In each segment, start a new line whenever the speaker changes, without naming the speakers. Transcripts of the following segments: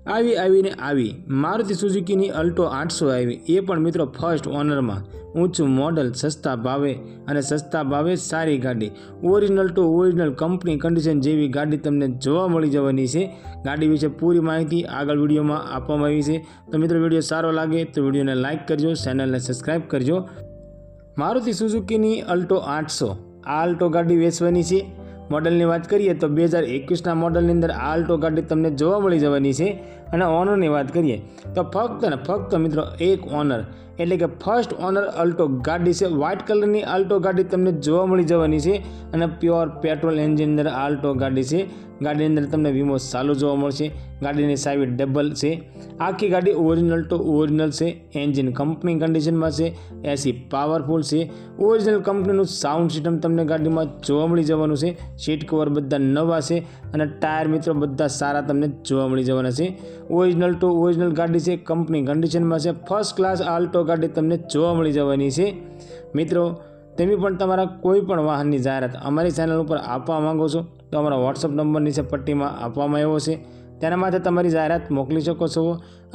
આવી મારુતિ સુઝુકીની અલ્ટો 800 આવી, એ પણ મિત્રો ફર્સ્ટ ઓનરમાં, ઊંચું મોડલ, સસ્તા ભાવે સારી ગાડી, original two original company condition જેવી ગાડી તમને જોવા મળી જવાની છે। ગાડી વિશે પૂરી માહિતી આગળ વિડીયોમાં આપવામાં આવી છે। તો મિત્રો વિડીયો સારો લાગે તો વિડીયોને લાઇક કરજો, ચેનલને સબસ્ક્રાઈબ કરજો। મારુતિ સુઝુકીની અલ્ટો 800 આ અલ્ટો ગાડી વેચવાની છે। મોડલની વાત કરીએ તો 2021ના મોડલની અંદર આ અલ્ટો ગાડી તમને જોવા મળી જવાની છે। અને ઓનરની વાત કરીએ તો ફક્ત મિત્રો એક ઓનર એટલે કે ફર્સ્ટ ઓનર અલ્ટો ગાડી છે। વ્હાઇટ કલરની અલ્ટો ગાડી તમને જોવા મળી જવાની છે અને પ્યોર પેટ્રોલ એન્જિન અંદર અલ્ટો ગાડી છે। ગાડીની અંદર તમને વીમો ચાલુ જોવા મળશે। ગાડીની ચાવી ડબલ છે। આખી ગાડી ઓરિજિનલ ટુ ઓરિજિનલ છે। એન્જિન કંપની કન્ડિશનમાં છે। એસી પાવરફુલ છે। ઓરિજિનલ કંપનીનું સાઉન્ડ સિસ્ટમ તમને ગાડીમાં જોવા મળી જવાનું છે। સીટ કવર બધા નવા છે અને ટાયર મિત્રો બધા સારા તમને જોવા મળી જવાના છે। ઓરિજિનલ ટુ ઓરિજિનલ ગાડી છે, કંપની કન્ડિશનમાં છે। ફર્સ્ટ ક્લાસ આલ્ટો ગાડી તમને જોવા મળી જવાની છે। મિત્રો તમે પણ તમારા કોઈ પણ વાહનની જાહેરાત અમારી ચેનલ ઉપર આપવા માંગો છો તો અમારા વોટ્સઅપ નંબર નીચે પટ્ટીમાં આપવામાં આવ્યો છે, તેના માટે તમારી જાહેરાત મોકલી શકો છો।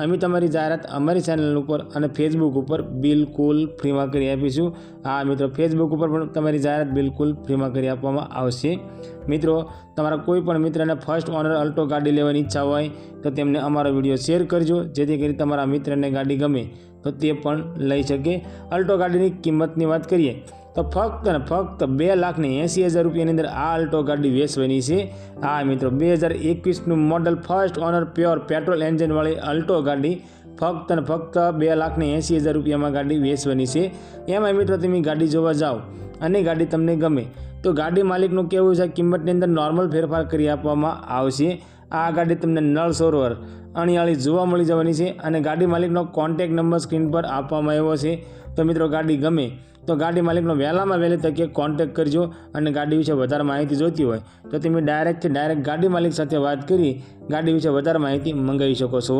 અમે તમારી જાહેરાત અમારી ચેનલ ઉપર અને ફેસબુક ઉપર બિલકુલ ફ્રીમાં કરી આપીશું। હા મિત્રો, ફેસબુક ઉપર પણ તમારી જાહેરાત બિલકુલ ફ્રીમાં કરી આપવામાં આવશે। મિત્રો તમારા કોઈ પણ મિત્રને ફર્સ્ટ ઓનર અલ્ટો ગાડી લેવાની ઈચ્છા હોય તો તેમને અમારો વિડીયો શેર કરજો, જેથી કરી તમારા મિત્રને ગાડી ગમે તો તે પણ લઈ શકે। અલ્ટો ગાડીની કિંમતની વાત કરીએ તો ફક્ત 2,80,000 રૂપિયાની અંદર આ અલ્ટો ગાડી વેચવાની છે। હા મિત્રો, 2021નું model first owner pure petrol એન્જિનવાળી અલ્ટો ગાડી ફક્ત 2,80,000 રૂપિયામાં ગાડી વેચવાની છે। એમાં મિત્રો તમે ગાડી જોવા જાઓ અને ગાડી તમને ગમે તો ગાડી માલિકનું કહેવું છે કિંમતની અંદર નોર્મલ ફેરફાર કરી આપવામાં આવશે। આ ગાડી તમને નળ સરોવર અણિયાળી જોવા મળી જવાની છે અને ગાડી માલિકનો કોન્ટેક્ટ નંબર સ્ક્રીન પર આપવામાં આવ્યો છે। તો મિત્રો ગાડી ગમે તો ગાડી માલિકનો વહેલામાં વહેલી તકે કોન્ટેક્ટ કરજો અને ગાડી વિશે વધારે માહિતી જોઈતી હોય તો તમે ડાયરેક્ટ ગાડી માલિક સાથે વાત કરી ગાડી વિશે વધારે માહિતી મંગાવી શકો છો।